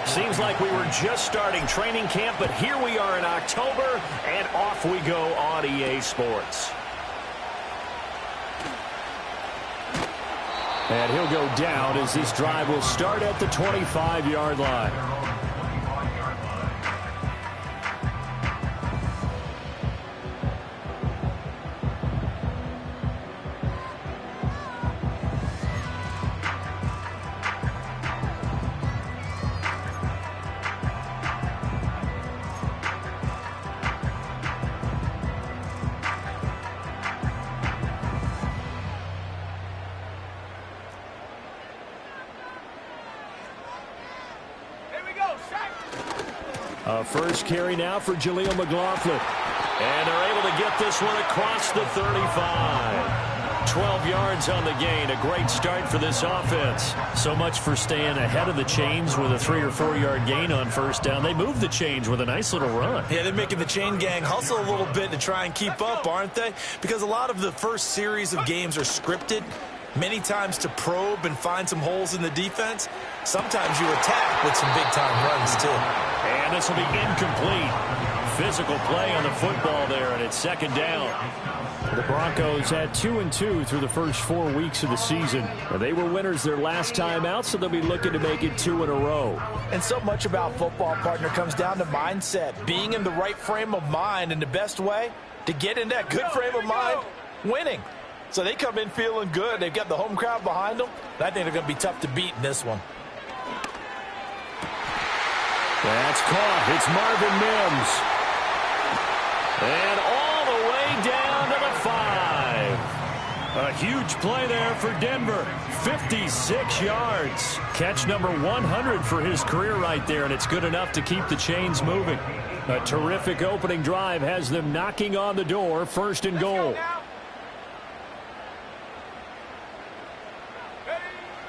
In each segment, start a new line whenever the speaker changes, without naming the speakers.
Seems like we were just starting training camp, but here we are in October, and off we go on EA Sports. And he'll go down as this drive will start at the 25-yard line. First carry now for Jaleel McLaughlin. And they're able to get this one across the 35. 12 yards on the gain. A great start for this offense. So much for staying ahead of the chains with a 3 or 4 yard gain on first down. They moved the chains with a nice little run.
Yeah, they're making the chain gang hustle a little bit to try and keep up, aren't they? Because a lot of the first series of games are scripted. Many times to probe and find some holes in the defense. Sometimes you attack with some big-time runs, too.
And this will be incomplete. Physical play on the football there, and it's second down. The Broncos had 2-2 through the first 4 weeks of the season. They were winners their last time out, so they'll be looking to make it 2 in a row.
And so much about football, partner, comes down to mindset. Being in the right frame of mind, and the best way to get in that good frame of mind, winning. So they come in feeling good. They've got the home crowd behind them. I think they're going to be tough to beat in this one.
That's caught. It's Marvin Mims. And all the way down to the 5. A huge play there for Denver. 56 yards. Catch number 100 for his career right there, and it's good enough to keep the chains moving. A terrific opening drive has them knocking on the door. First and goal.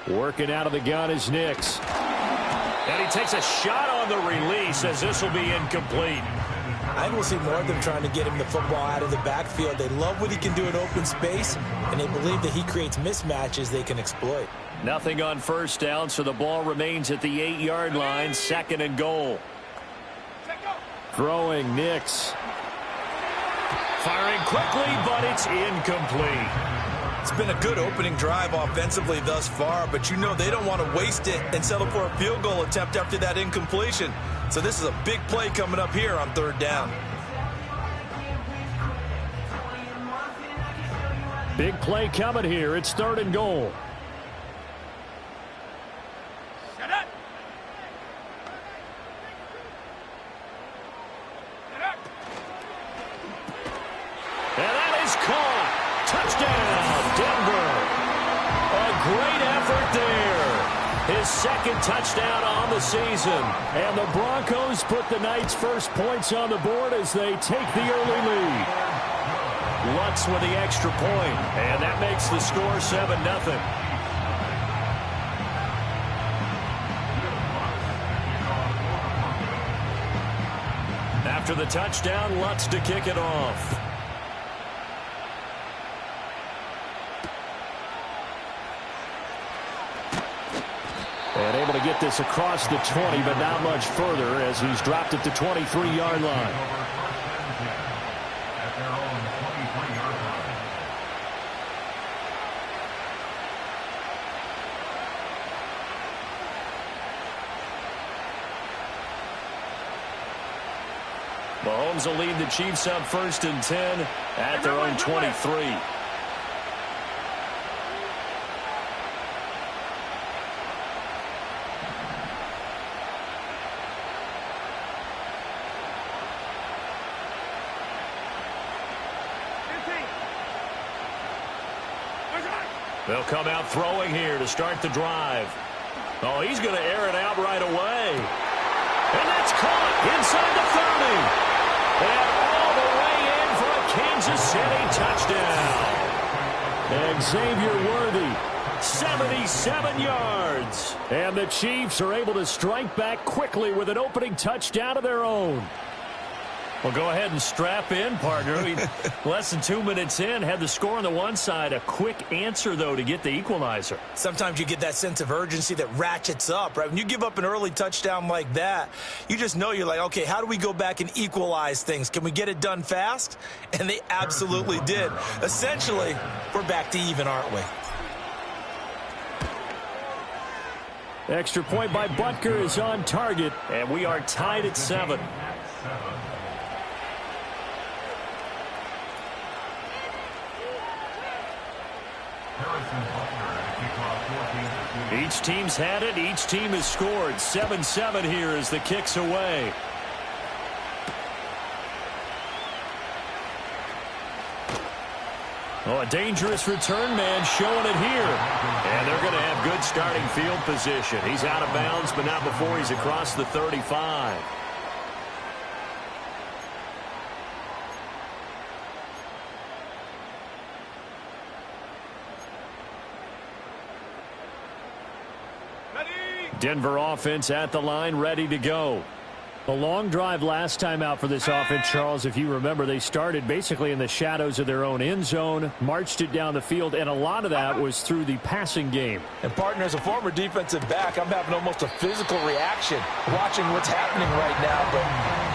Working out of the gun is Nix. And he takes a shot on the release as this will be incomplete.
I think we'll see more of them trying to get him the football out of the backfield. They love what he can do in open space, and they believe that he creates mismatches they can exploit.
Nothing on first down, so the ball remains at the 8-yard line. Second and goal. Throwing Nix. Firing quickly, but it's incomplete.
It's been a good opening drive offensively thus far, but you know they don't want to waste it and settle for a field goal attempt after that incompletion. So this is a big play coming up here on third down.
Big play coming here. It's third and goal. And that is caught. Touchdown, Denver. A great effort there. His second touchdown on the season. And the Broncos put the Knights' first points on the board as they take the early lead. Lutz with the extra point, and that makes the score 7-0. After the touchdown, Lutz to kick it off. And able to get this across the 20, but not much further as he's dropped at the 23-yard line. Mahomes will lead the Chiefs up first and 10 at their own 23. They'll come out throwing here to start the drive. Oh, he's going to air it out right away. And that's caught inside the 30. And all the way in for a Kansas City touchdown. And Xavier Worthy, 77 yards. And the Chiefs are able to strike back quickly with an opening touchdown of their own. Well, go ahead and strap in, partner. Less than 2 minutes in, had the score on the one side. A quick answer, though, to get the equalizer.
Sometimes you get that sense of urgency that ratchets up, right? When you give up an early touchdown like that, you just know you're like, okay, how do we go back and equalize things? Can we get it done fast? And they absolutely did. Essentially, we're back to even, aren't we?
Extra point by Butker is on target, and we are tied at 7. Each team's had it. Each team has scored. 7-7 here as the kick's away. Oh, a dangerous return man showing it here. And they're going to have good starting field position. He's out of bounds, but not before he's across the 35. Denver offense at the line, ready to go.
A long drive last time out for this offense, Charles. If you remember, they started basically in the shadows of their own end zone, marched it down the field, and a lot of that was through the passing game.
And, partner, as a former defensive back, I'm having almost a physical reaction watching what's happening right now. But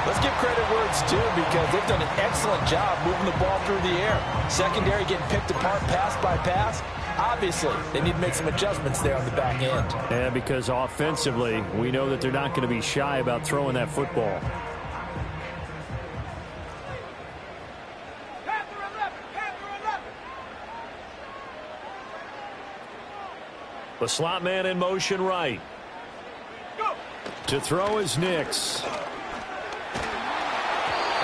let's give credit where it's due, because they've done an excellent job moving the ball through the air. Secondary getting picked apart pass by pass. Obviously, they need to make some adjustments there on the back end.
And because offensively, we know that they're not going to be shy about throwing that football.
The slot man in motion right.
To throw is Nix.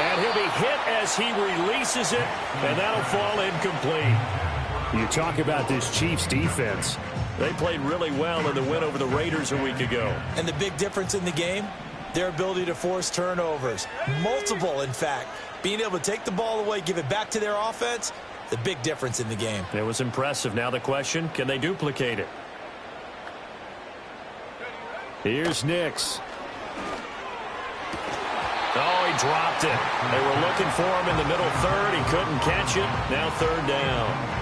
And he'll be hit as he releases it, and that'll fall incomplete.
You talk about this Chiefs defense.
They played really well in the win over the Raiders a week ago.
And the big difference in the game, their ability to force turnovers. Multiple, in fact. Being able to take the ball away, give it back to their offense, the big difference in the game.
It was impressive. Now the question, can they duplicate it?
Here's Nix.
Oh, he dropped it. They were looking for him in the middle third. He couldn't catch it. Now third down.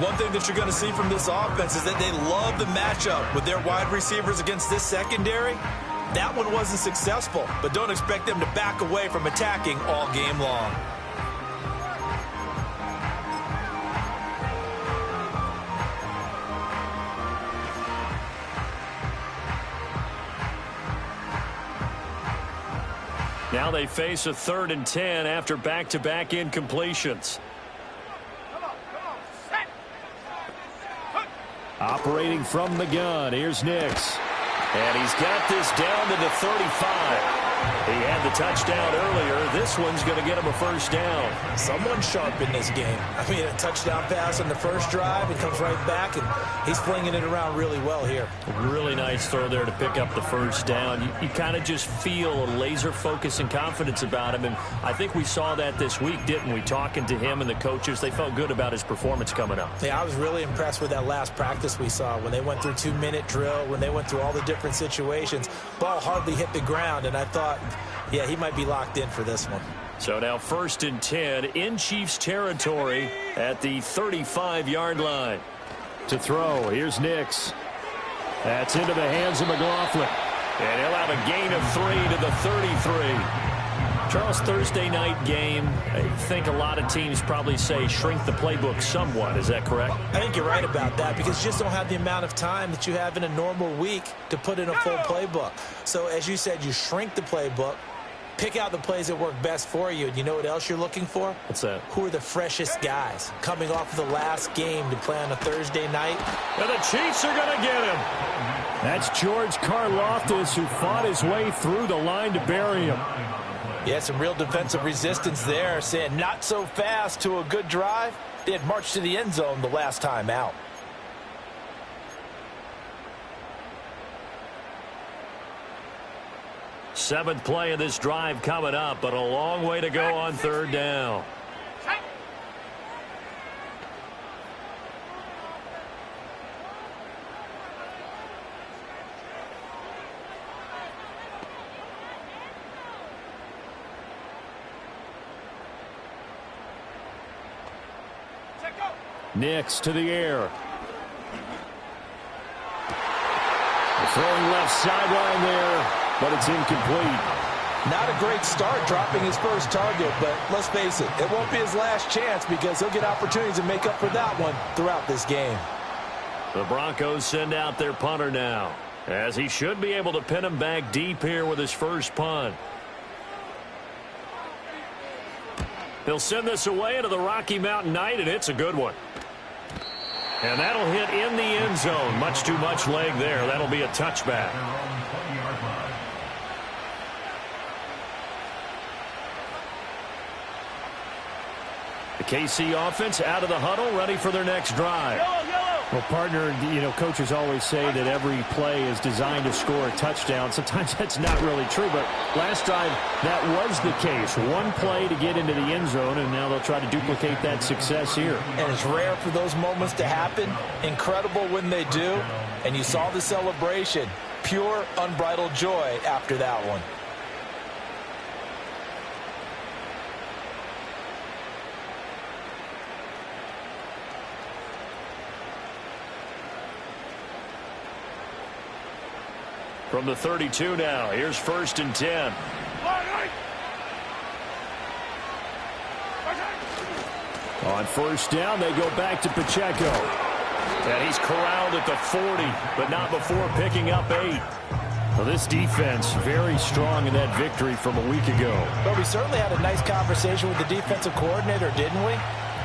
One thing that you're going to see from this offense is that they love the matchup with their wide receivers against this secondary. That one wasn't successful, but don't expect them to back away from attacking all game long.
Now they face a 3rd and 10 after back-to-back incompletions.
Operating from the gun, here's Nix.
And he's got this down to the 35. He had the touchdown earlier. This one's going to get him a first down.
Someone's sharp in this game. I mean, a touchdown pass on the first drive. It comes right back, and he's flinging it around really well here.
Really nice throw there to pick up the first down. You kind of just feel a laser focus and confidence about him, and I think we saw that this week, didn't we? Talking to him and the coaches, they felt good about his performance coming up.
Yeah, I was really impressed with that last practice we saw when they went through 2-minute drill, when they went through all the different situations. Ball hardly hit the ground, and I thought, yeah, he might be locked in for this one.
So now 1st and 10 in Chiefs territory at the 35-yard line.
To throw, here's Nix. That's into the hands of McLaughlin.
And he'll have a gain of 3 to the 33. Charles, Thursday night game, I think a lot of teams probably say shrink the playbook somewhat. Is that correct?
I think you're right about that, because you just don't have the amount of time that you have in a normal week to put in a full playbook. So as you said, you shrink the playbook, pick out the plays that work best for you. And you know what else you're looking for?
What's that?
Who are the freshest guys coming off of the last game to play on a Thursday night?
And the Chiefs are going to get him.
That's George Karlaftis, who fought his way through the line to bury him.
Yeah, some real defensive resistance there, saying not so fast to a good drive. They had marched to the end zone the last time out.
Seventh play of this drive coming up, but a long way to go on third down.
Nix to the air. Throwing left sideline there, but it's incomplete.
Not a great start dropping his first target, but let's face it, it won't be his last chance because he'll get opportunities to make up for that one throughout this game.
The Broncos send out their punter now, as he should be able to pin him back deep here with his first punt. He'll send this away into the Rocky Mountain Night, and it's a good one. And that'll hit in the end zone. Much too much leg there. That'll be a touchback. The KC offense out of the huddle, ready for their next drive.
Well, partner, coaches always say that every play is designed to score a touchdown. Sometimes that's not really true, but last drive, that was the case. One play to get into the end zone, and now they'll try to duplicate that success here.
And it's rare for those moments to happen. Incredible when they do. And you saw the celebration. Pure, unbridled joy after that one.
From the 32 now, here's 1st and 10. On 1st down, they go back to Pacheco. And he's corralled at the 40, but not before picking up 8.
Well, this defense very strong in that victory from a week ago.
But we certainly had a nice conversation with the defensive coordinator, didn't we?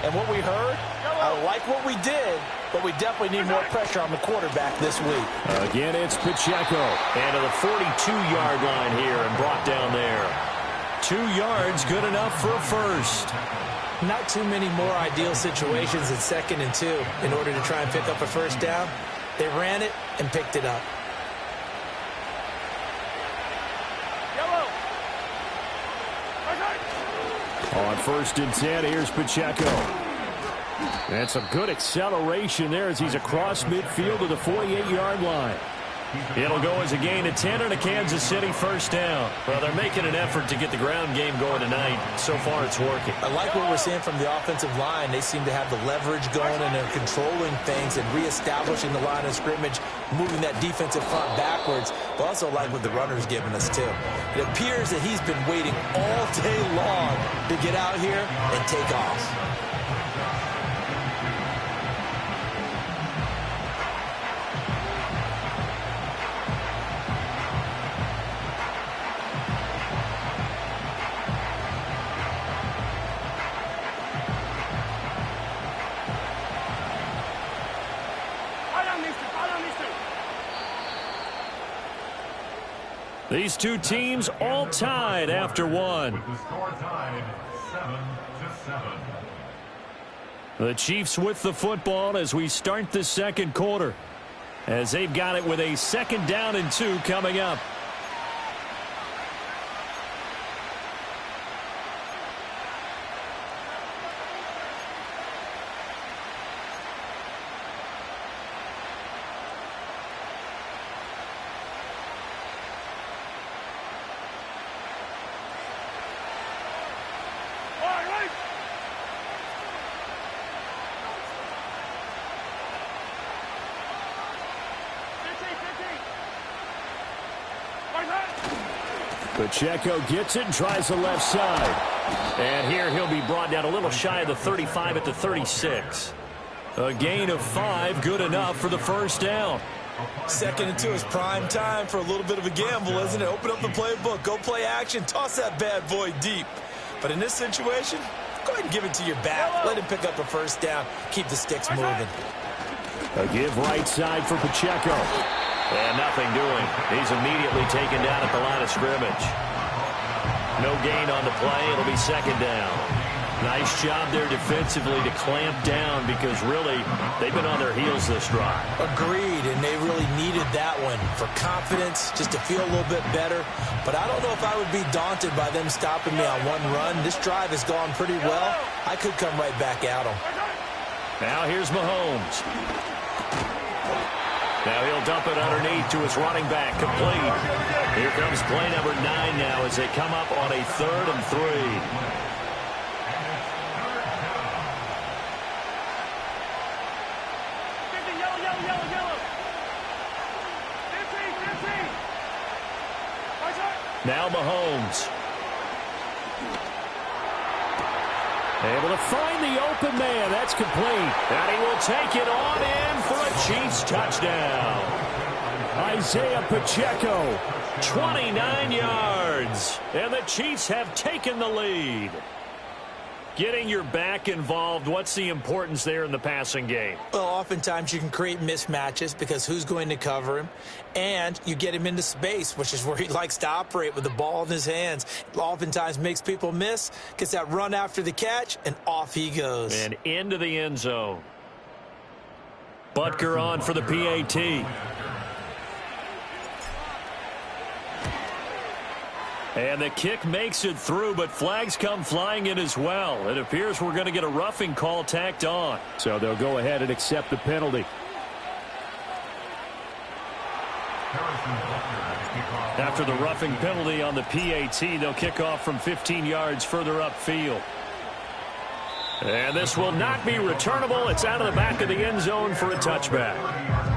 And what we heard, I like what we did, but we definitely need more pressure on the quarterback this week.
Again, it's Pacheco.
And to the 42-yard line here and brought down there. 2 yards, good enough for a first.
Not too many more ideal situations in 2nd and 2 in order to try and pick up a first down. They ran it and picked it up.
On 1st and 10, here's Pacheco. And some good acceleration there as he's across midfield to the 48-yard line.
It'll go as a gain of 10 and a Kansas City first down. Well, they're making an effort to get the ground game going tonight. So far, it's working.
I like what we're seeing from the offensive line. They seem to have the leverage going, and they're controlling things and reestablishing the line of scrimmage, moving that defensive front backwards. But also like what the runner's giving us, too. It appears that he's been waiting all day long to get out here and take off.
These two teams all tied after one.
The score tied 7-7.
The Chiefs with the football as we start the second quarter, as they've got it with a 2nd down and 2 coming up.
Pacheco gets it and tries the left side.
And here he'll be brought down a little shy of the 35 at the 36. A gain of 5, good enough for the first down.
2nd and 2 is prime time for a little bit of a gamble, isn't it? Open up the playbook, go play action, toss that bad boy deep. But in this situation, go ahead and give it to your back. Let him pick up a first down. Keep the sticks moving.
A give right side for Pacheco.
And nothing doing. He's immediately taken down at the line of scrimmage. No gain on the play. It'll be 2nd down. Nice job there defensively to clamp down because really they've been on their heels this drive.
Agreed, and they really needed that one for confidence, just to feel a little bit better. But I don't know if I would be daunted by them stopping me on one run. This drive has gone pretty well. I could come right back at them.
Now here's Mahomes. Now he'll dump it underneath to his running back, complete. Here comes play number 9 now as they come up on a 3rd and 3. Now Mahomes.
Able to find the open man. That's complete.
And he will take it on in for a Chiefs touchdown.
Isaiah Pacheco.
29 yards. And the Chiefs have taken the lead. Getting your back involved, what's the importance there in the passing game?
Well, oftentimes you can create mismatches because who's going to cover him? And you get him into space, which is where he likes to operate with the ball in his hands. Oftentimes makes people miss, gets that run after the catch, and off he goes.
And into the end zone. Butker on for the PAT. And the kick makes it through, but flags come flying in as well. It appears we're going to get a roughing call tacked on.
So they'll go ahead and accept the penalty.
After the roughing penalty on the PAT, they'll kick off from 15 yards further upfield. And this will not be returnable. It's out of the back of the end zone for a touchback.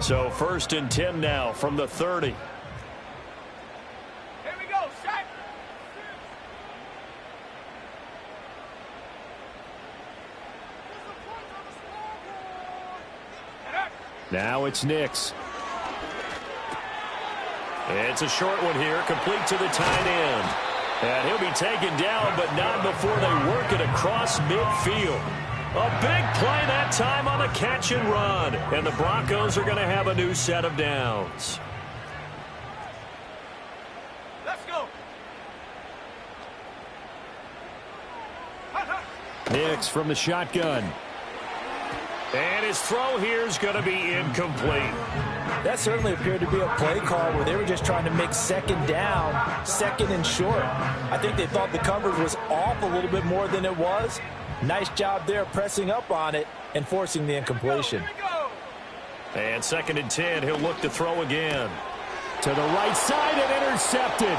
So 1st and 10 now from the 30.
Here we go, set.
Now it's Nix.
It's a short one here, complete to the tight end. And he'll be taken down, but not before they work it across midfield. A big play that time on the catch and run. And the Broncos are going to have a new set of downs.
Let's go.
Nix from the shotgun.
And his throw here is going to be incomplete.
That certainly appeared to be a play call where they were just trying to make second down, second and short. I think they thought the coverage was off a little bit more than it was. Nice job there pressing up on it and forcing the incompletion.
And 2nd and 10, he'll look to throw again.
To the right side and intercepted.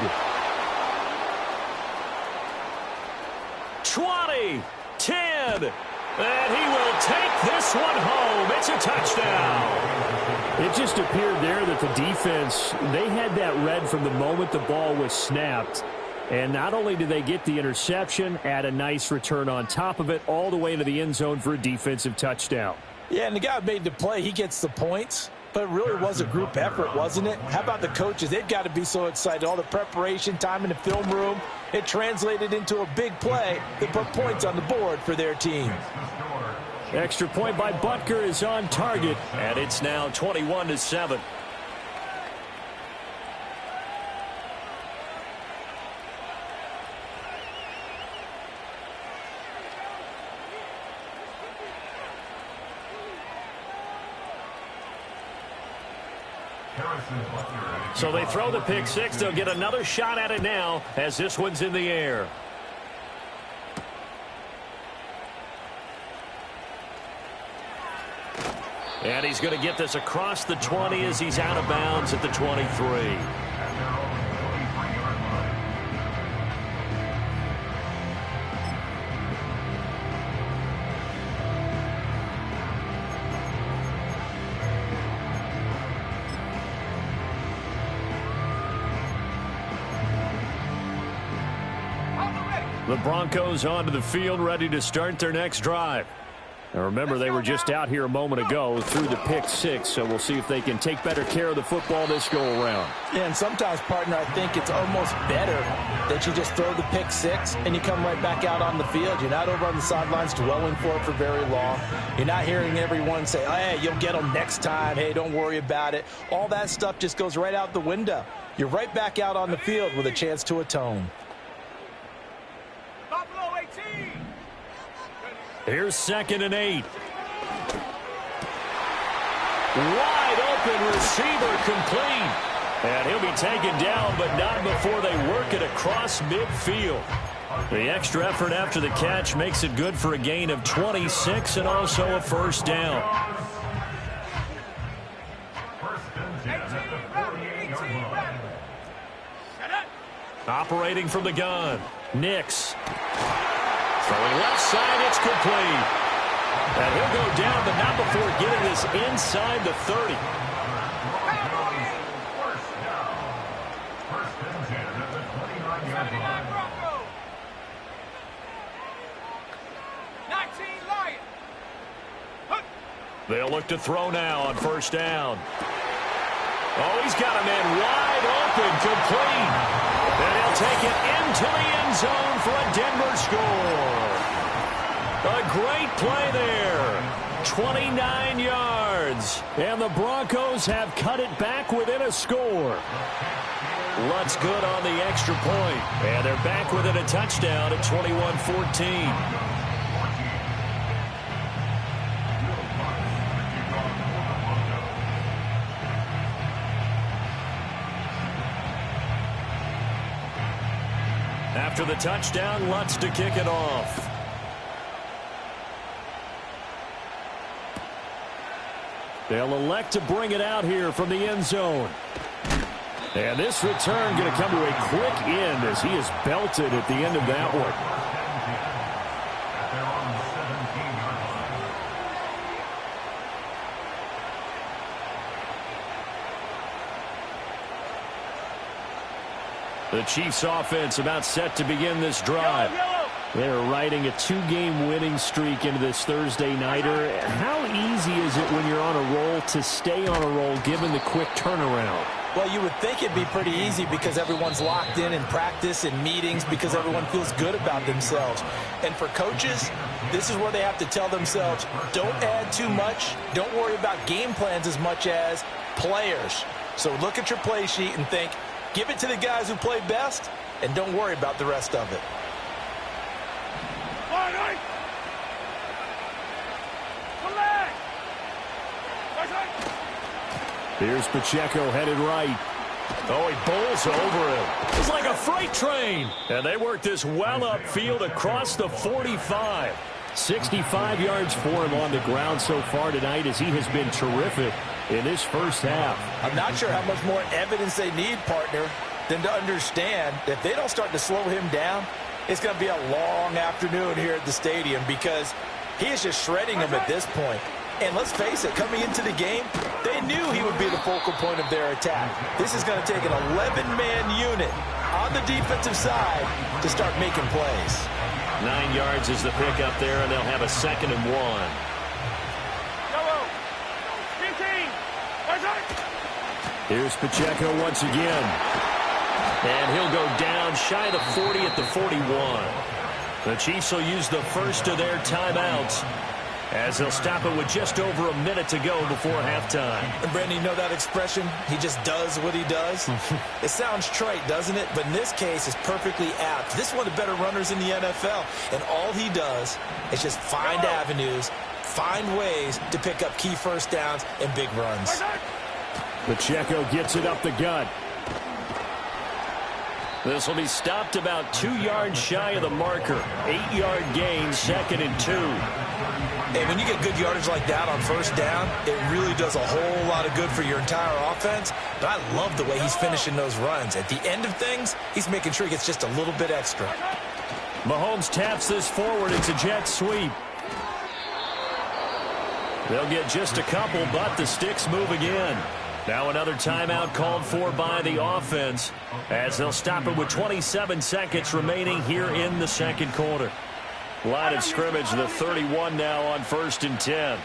20, 10, and he will take this one home. It's a touchdown.
It just appeared there that the defense, they had that read from the moment the ball was snapped. And not only did they get the interception, add a nice return on top of it, all the way into the end zone for a defensive touchdown.
Yeah, and the guy who made the play, he gets the points. But it really was a group effort, wasn't it? How about the coaches? They've got to be so excited. All the preparation, time in the film room, it translated into a big play that put points on the board for their team.
Extra point by Butker is on target.
And it's now 21-7. So they throw the pick six. They'll get another shot at it now as this one's in the air. And he's going to get this across the 20 as he's out of bounds at the 23. The Broncos onto the field, ready to start their next drive. Now remember, they were just out here a moment ago through the pick six, so we'll see if they can take better care of the football this go-around.
Yeah, and sometimes, partner, I think it's almost better that you just throw the pick six and you come right back out on the field. You're not over on the sidelines dwelling for it for very long. You're not hearing everyone say, hey, you'll get them next time. Hey, don't worry about it. All that stuff just goes right out the window. You're right back out on the field with a chance to atone.
Here's 2nd and 8. Wide open receiver complete. And he'll be taken down, but not before they work it across midfield. The extra effort after the catch makes it good for a gain of 26 and also a first down. Operating from the gun. Nix. Throwing left side, it's complete. And he'll go down, but not before getting this inside the 30.
First down. First and 10 at the 29-yard line.
19 Lions.
They'll look to throw now on first down. Oh, he's got a man wide open, complete. And he'll take it into the end zone for a Denver score. A great play there. 29 yards.
And the Broncos have cut it back within a score.
Lutz good on the extra point. And they're back within a touchdown at 21-14. After the touchdown, Lutz to kick it off.
They'll elect to bring it out here from the end zone. And this return going to come to a quick end as he is belted at the end of that one.
The Chiefs offense about set to begin this drive.
They're riding a two-game winning streak into this Thursday nighter. How easy is it when you're on a roll to stay on a roll given the quick turnaround?
Well, you would think it'd be pretty easy because everyone's locked in practice and meetings because everyone feels good about themselves. And for coaches, this is where they have to tell themselves, don't add too much. Don't worry about game plans as much as players. So look at your play sheet and think, give it to the guys who play best, and don't worry about the rest of it.
Here's Pacheco headed right.
Oh, he bowls over him. It's like a freight train. And they work this well upfield across the 45.
65 yards for him on the ground so far tonight as he has been terrific in this first half.
I'm not sure how much more evidence they need, partner, than to understand that if they don't start to slow him down, it's going to be a long afternoon here at the stadium because he is just shredding them at this point. And let's face it, coming into the game, they knew he would be the focal point of their attack. This is going to take an 11-man unit on the defensive side to start making plays.
9 yards is the pickup there, and they'll have a 2nd and 1.
Here's Pacheco once again.
And he'll go down shy of the 40 at the 41. The Chiefs will use the first of their timeouts as they'll stop it with just over a minute to go before halftime.
And Brandon, you know that expression? He just does what he does? It sounds trite, doesn't it? But in this case, it's perfectly apt. This is one of the better runners in the NFL. And all he does is just find avenues, find ways to pick up key first downs and big runs.
Pacheco gets it up the gut.
This will be stopped about 2 yards shy of the marker. 8-yard gain, 2nd and 2.
And when you get good yardage like that on first down, it really does a whole lot of good for your entire offense. But I love the way he's finishing those runs. At the end of things, he's making sure he gets just a little bit extra.
Mahomes taps this forward. It's a jet sweep. They'll get just a couple, but the sticks move again. Now another timeout called for by the offense as they'll stop it with 27 seconds remaining here in the second quarter. Line of scrimmage, the 31 now on 1st and 10.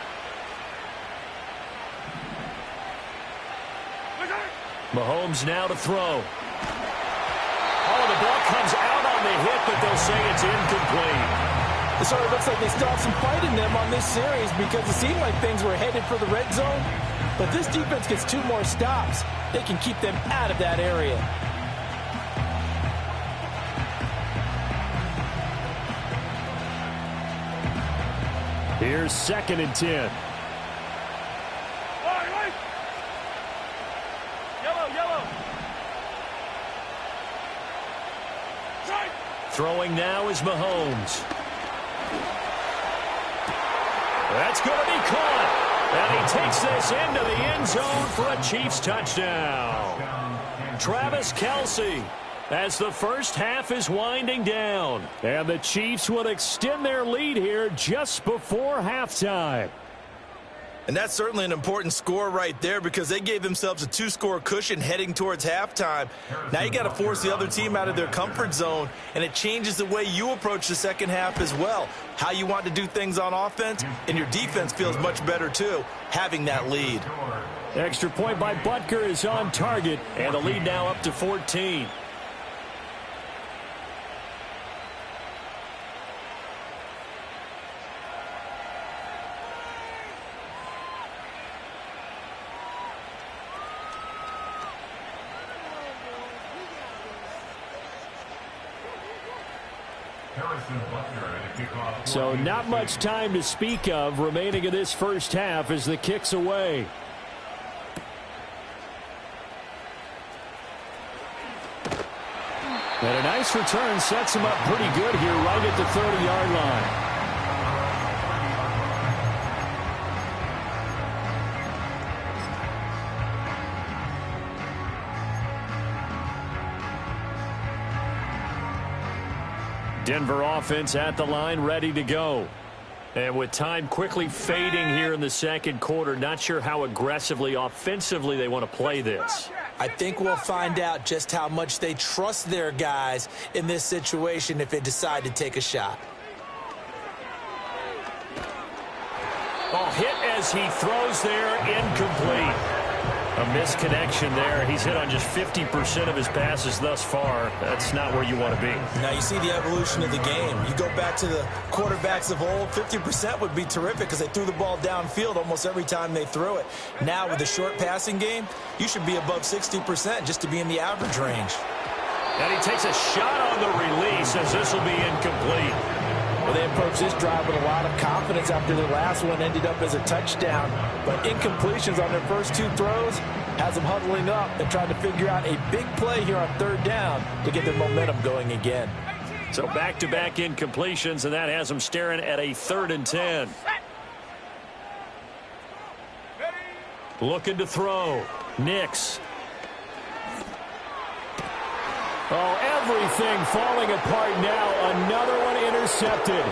Mahomes now to throw. Oh, the ball comes out on the hit, but they'll say it's incomplete.
It sort of looks like they still have some fight in them on this series because it seemed like things were headed for the red zone. But this defense gets 2 more stops. They can keep them out of that area.
Here's 2nd and 10.
Throwing now is Mahomes. That's going to be caught. And he takes this into the end zone for a Chiefs touchdown. Travis Kelce. as the first half is winding down.
And the Chiefs will extend their lead here just before halftime.
And that's certainly an important score right there because they gave themselves a 2-score cushion heading towards halftime. Now you got to force the other team out of their comfort zone, and it changes the way you approach the second half as well. How you want to do things on offense, and your defense feels much better too, having that lead.
Extra point by Butker is on target,
and the lead now up to 14.
So not much time to speak of remaining in this first half as the kick's away. And a nice return sets him up pretty good here right at the 30-yard line. Denver offense at the line, ready to go.
And with time quickly fading here in the second quarter, not sure how aggressively, offensively they want to play this.
I think we'll find out just how much they trust their guys in this situation if they decide to take a shot.
Oh, hit as he throws there, incomplete. A misconnection there. He's hit on just 50% of his passes thus far. That's not where you want to be.
Now you see the evolution of the game. You go back to the quarterbacks of old, 50% would be terrific because they threw the ball downfield almost every time they threw it. Now with the short passing game, you should be above 60% just to be in the average range.
And he takes a shot on the release as this will be incomplete.
Well, they approached this drive with a lot of confidence after their last one ended up as a touchdown. But incompletions on their first 2 throws has them huddling up and trying to figure out a big play here on 3rd down to get their momentum going again.
So back-to-back incompletions, and that has them staring at a 3rd and 10. Looking to throw. Nix.
Oh, everything falling apart now. Another one intercepted.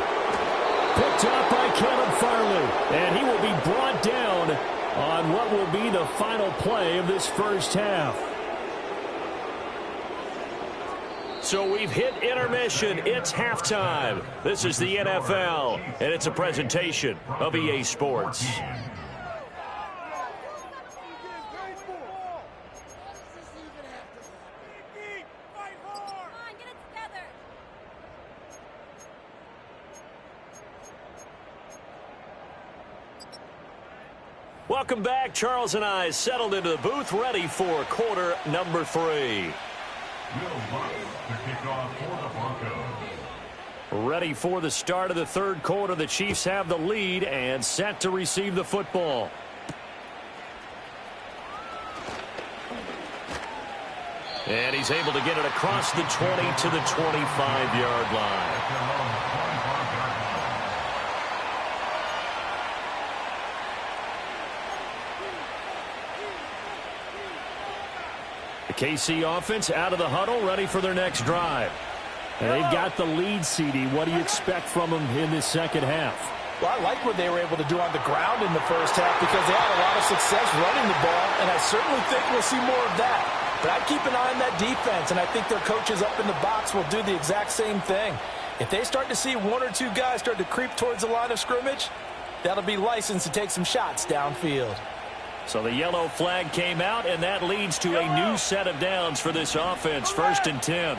Picked up by Caleb Farley. And he will be brought down on what will be the final play of this first half.
So we've hit intermission. It's halftime. This is the NFL, and it's a presentation of EA Sports. Welcome back. Charles and I settled into the booth, ready for quarter number 3. Ready for the start of the 3rd quarter. The Chiefs have the lead and set to receive the football. And he's able to get it across the 20 to the 25-yard line. The KC offense out of the huddle, ready for their next drive.
And they've got the lead, CD. What do you expect from them in this second half?
Well, I like what they were able to do on the ground in the first half because they had a lot of success running the ball, and I certainly think we'll see more of that. But I'd keep an eye on that defense, and I think their coaches up in the box will do the exact same thing. If they start to see 1 or 2 guys start to creep towards the line of scrimmage, that'll be licensed to take some shots downfield.
So the yellow flag came out, and that leads to a new set of downs for this offense. 1st and 10.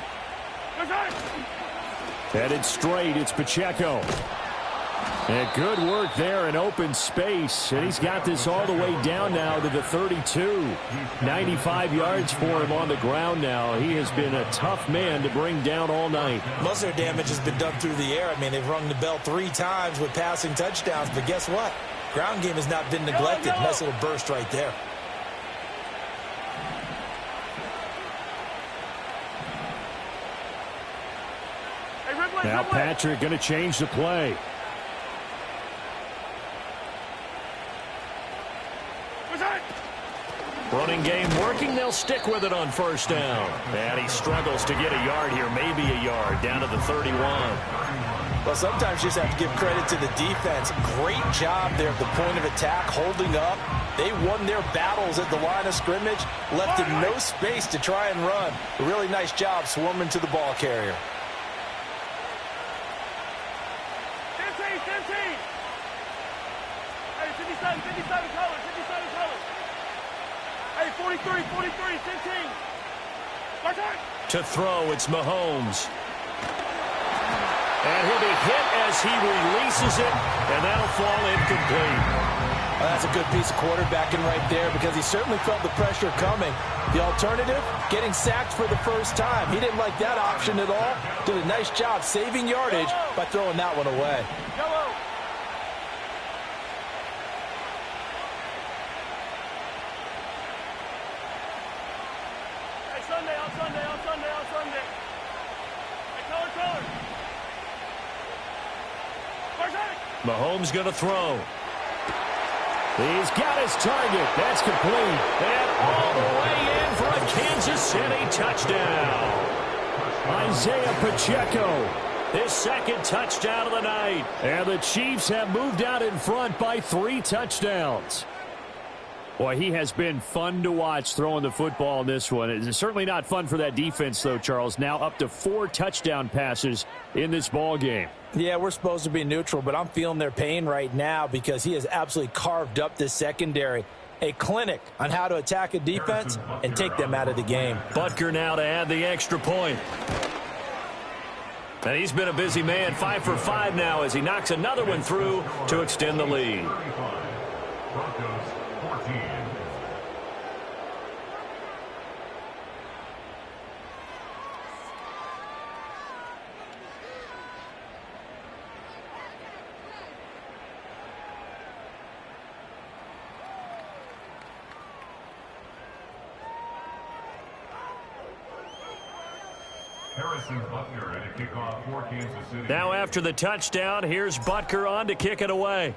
Headed straight, it's Pacheco. And good work there in open space. And he's got this all the way down now to the 32. 95 yards for him on the ground now. He has been a tough man to bring down all night.
Most of their damage has been done through the air. I mean, they've rung the bell 3 times with passing touchdowns. But guess what? Ground game has not been neglected. Nice little burst right there.
Now Patrick going to change the play.
Running running game working. They'll stick with it on first down. And he struggles to get a yard here, maybe a yard, down to the 31.
Well, sometimes you just have to give credit to the defense. Great job there at the point of attack, holding up. They won their battles at the line of scrimmage, left him no space to try and run. A really nice job swarming to the ball carrier.
15. Hey, 57 colors. Hey, 43, 15. My time.
To throw, it's Mahomes. And he'll be hit as he releases it, and that'll fall incomplete.
Well, that's a good piece of quarterbacking right there because he certainly felt the pressure coming. The alternative, getting sacked for the first time. He didn't like that option at all. Did a nice job saving yardage by throwing that one away.
Yellow. Hey, Sunday. Hey, color.
Mahomes going to throw. He's got his target. That's complete. And all the way in for a Kansas City touchdown.
Isaiah Pacheco.
His second touchdown of the night.
And the Chiefs have moved out in front by 3 touchdowns. Boy, he has been fun to watch throwing the football in this one. It's certainly not fun for that defense, though, Charles. Now up to 4 touchdown passes in this ball game.
Yeah, we're supposed to be neutral, but I'm feeling their pain right now because he has absolutely carved up this secondary. A clinic on how to attack a defense and take them out of the game.
Butker now to add the extra point. And he's been a busy man, 5 for 5 now as he knocks another one through to extend the lead.
Broncos 14. Harrison Butker at a kickoff for Kansas City.
Now after the touchdown, here's Butker on to kick it away.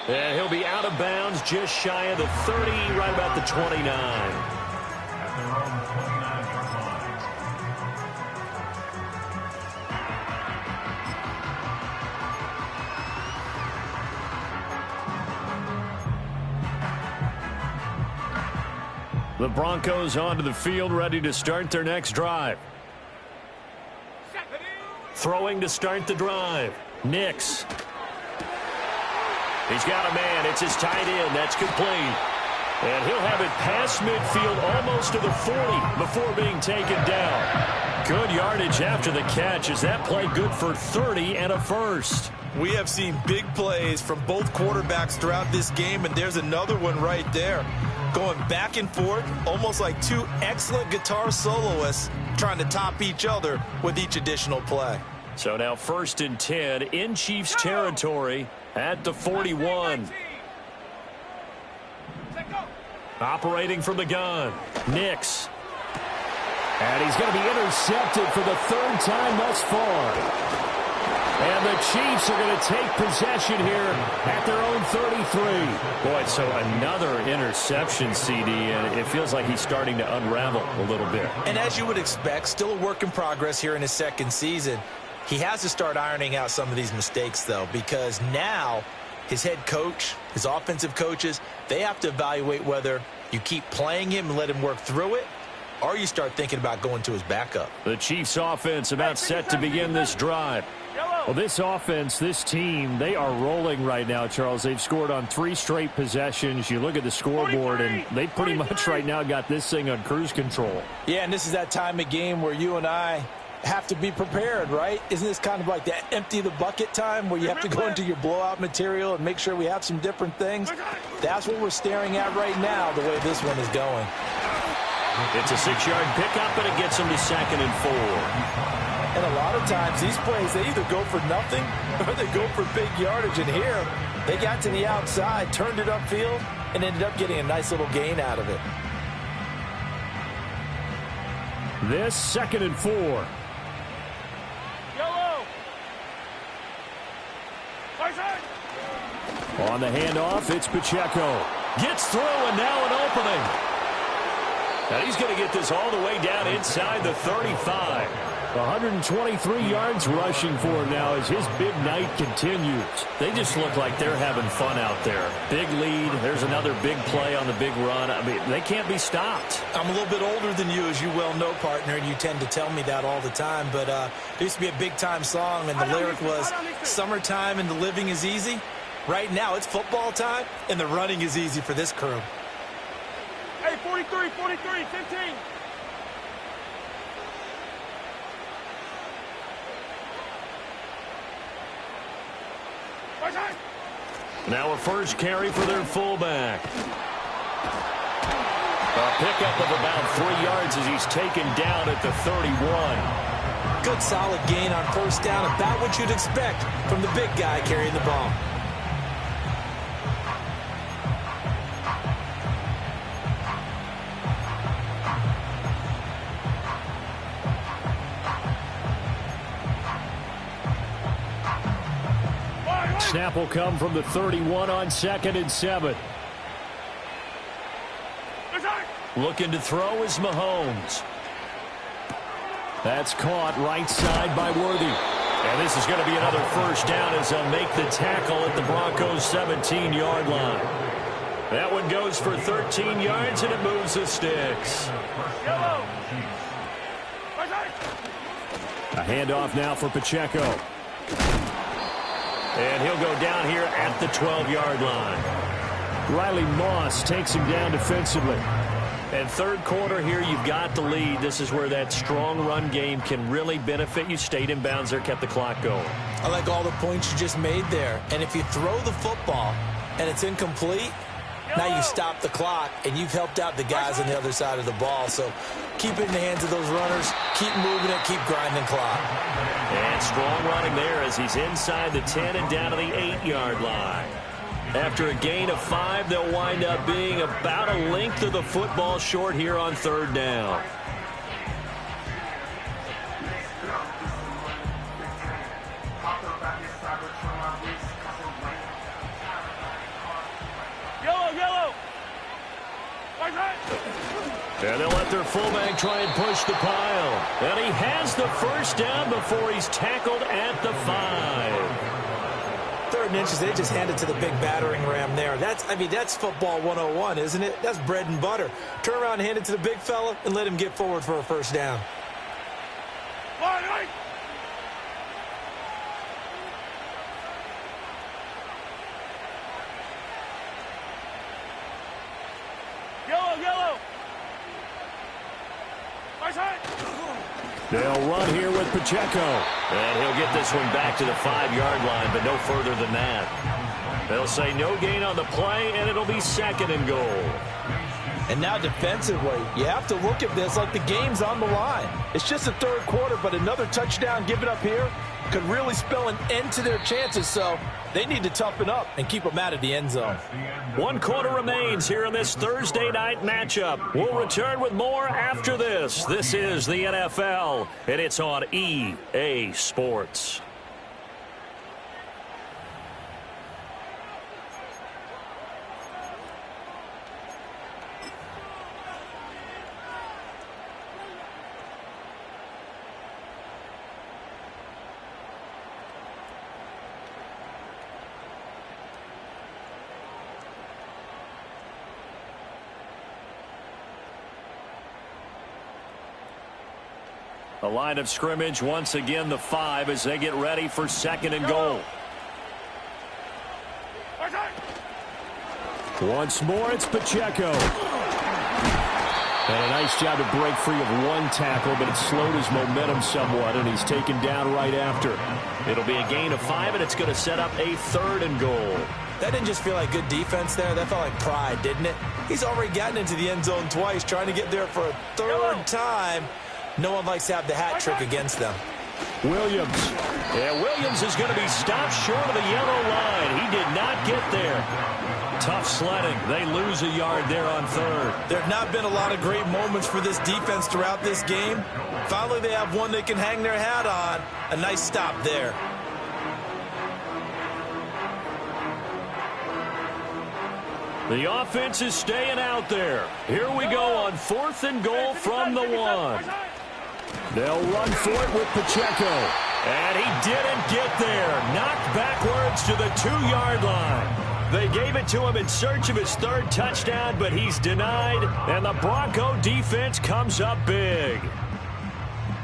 And he'll be out of bounds just shy of the 30, right about the 29.
At their own 29-yard line.
The Broncos onto the field, ready to start their next drive. Throwing to start the drive. Nix. He's got a man. It's his tight end. That's complete. And he'll have it past midfield almost to the 40 before being taken down. Good yardage after the catch. Is that play good for 30 and a first?
We have seen big plays from both quarterbacks throughout this game, and there's another one right there. Going back and forth, almost like 2 excellent guitar soloists trying to top each other with each additional play.
So now 1st and 10 in Chiefs territory at the 41. Operating from the gun. Nix.
And he's going to be intercepted for the 3rd time thus far. And the Chiefs are going to take possession here at their own 33.
Boy, so another interception, CD, and it feels like he's starting to unravel a little bit.
And as you would expect, still a work in progress here in his 2nd season. He has to start ironing out some of these mistakes, though, because now his head coach, his offensive coaches, they have to evaluate whether you keep playing him and let him work through it, or you start thinking about going to his backup.
The Chiefs offense about set to begin this drive.
Well, this offense, this team, they are rolling right now, Charles. They've scored on 3 straight possessions. You look at the scoreboard, and they pretty much right now got this thing on cruise control.
Yeah, and this is that time of game where you and I have to be prepared, right? Isn't this kind of like that empty the bucket time where you have to go into your blowout material and make sure we have some different things? That's what we're staring at right now, the way this one is going.
It's a 6-yard pickup, and it gets them to 2nd and 4.
And a lot of times, these plays, they either go for nothing or they go for big yardage. And here, they got to the outside, turned it upfield, and ended up getting a nice little gain out of it.
This 2nd and 4.
Yellow.
On the handoff, it's Pacheco.
Gets through, and now an opening. Now he's going to get this all the way down inside the 35.
123 yards rushing for him now as his big night continues.
They just look like they're having fun out there. Big lead. There's another big play on the big run. I mean, they can't be stopped.
I'm a little bit older than you, as you well know, partner, and you tend to tell me that all the time. But there used to be a big-time song, and the lyric was, "Summertime and the living is easy." Right now, it's football time, and the running is easy for this crew.
Hey, 43, 15.
Now a first carry for their fullback. A pickup of about 3 yards as he's taken down at the 31.
Good solid gain on first down, about what you'd expect from the big guy carrying the ball.
Snap will come from the 31 on 2nd and 7.
Looking to throw is Mahomes.
That's caught right side by Worthy.
And this is going to be another first down as they'll make the tackle at the Broncos' 17-yard line. That one goes for 13 yards, and it moves the sticks.
A handoff now for Pacheco.
And he'll go down here at the 12-yard line.
Riley Moss takes him down defensively.
And third quarter here, you've got the lead. This is where that strong run game can really benefit you. Stayed in bounds there, kept the clock going.
I like all the points you just made there. And if you throw the football and it's incomplete, now you stop the clock, and you've helped out the guys on the other side of the ball. So keep it in the hands of those runners. Keep moving it. Keep grinding clock.
And strong running there as he's inside the 10 and down to the 8-yard line. After a gain of 5, they'll wind up being about a length of the football short here on third down.
Yellow.
And they'll let their fullback try and push the pile. And he has the first down before he's tackled at the 5.
3rd and inches, they just hand it to the big battering ram there. That's football 101, isn't it? That's bread and butter. Turn around and hand it to the big fella and let him get forward for a first down.
Yellow.
They'll run here with Pacheco.
And he'll get this one back to the 5-yard line, but no further than that. They'll say no gain on the play, and it'll be 2nd and goal.
And now defensively, you have to look at this like the game's on the line. It's just the 3rd quarter, but another touchdown given up here could really spell an end to their chances. So they need to toughen up and keep them out of the end zone.
1 quarter remains here in this Thursday night matchup. We'll return with more after this. This is the NFL, and it's on EA Sports. The line of scrimmage, once again, the 5 as they get ready for 2nd and goal.
Once more, it's Pacheco. And a nice job to break free of 1 tackle, but it slowed his momentum somewhat, and he's taken down right after.
It'll be a gain of 5, and it's going to set up a 3rd and goal.
That didn't just feel like good defense there. That felt like pride, didn't it? He's already gotten into the end zone twice, trying to get there for a 3rd time. No one likes to have the hat trick against them.
Williams.
Yeah, Williams is going to be stopped short of the yellow line. He did not get there. Tough sledding. They lose a yard there on 3rd.
There have not been a lot of great moments for this defense throughout this game. Finally, they have one they can hang their hat on. A nice stop there.
The offense is staying out there. Here we go on 4th and goal from the 1. They'll run for it with Pacheco. And he didn't get there. Knocked backwards to the 2-yard line. They gave it to him in search of his 3rd touchdown, but he's denied. And the Bronco defense comes up big.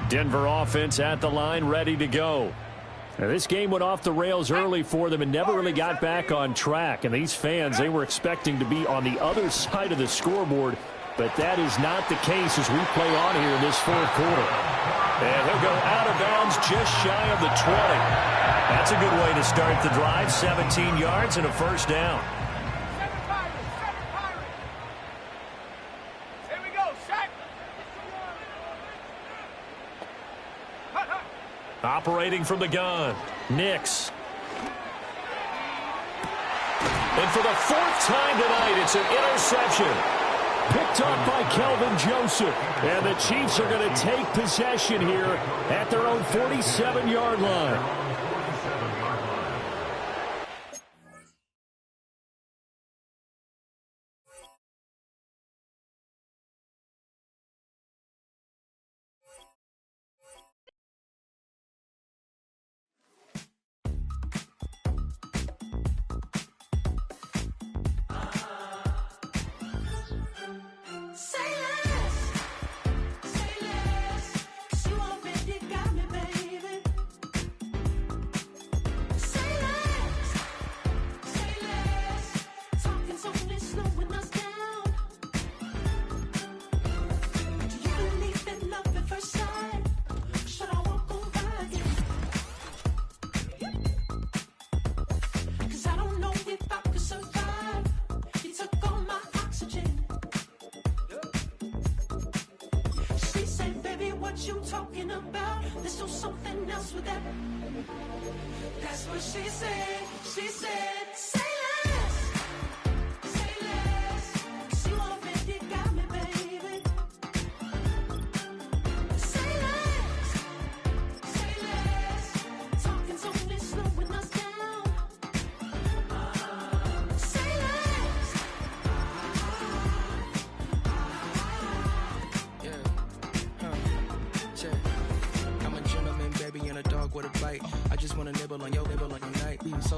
Denver offense at the line, ready to go. Now, this game went off the rails early for them and never really got back on track. And these fans, they were expecting to be on the other side of the scoreboard, but that is not the case as we play on here in this 4th quarter. And he'll go out of bounds just shy of the 20. That's a good way to start the drive. 17 yards and a 1st down.
Here we go, sack.
Operating from the gun, Nix. And for the 4th time tonight, it's an interception. Picked up by Kelvin Joseph. And the Chiefs are going to take possession here at their own 47-yard line.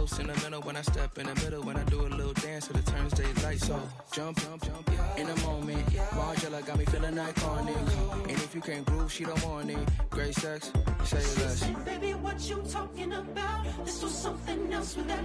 Sentimental when I step in the middle, when I do a little dance, till it turns daylight. So jump, in the moment. Margella got me feeling iconic. And if you can't groove, she don't want it. Great sex, say less.
Baby, what you talking about? This was something else with that.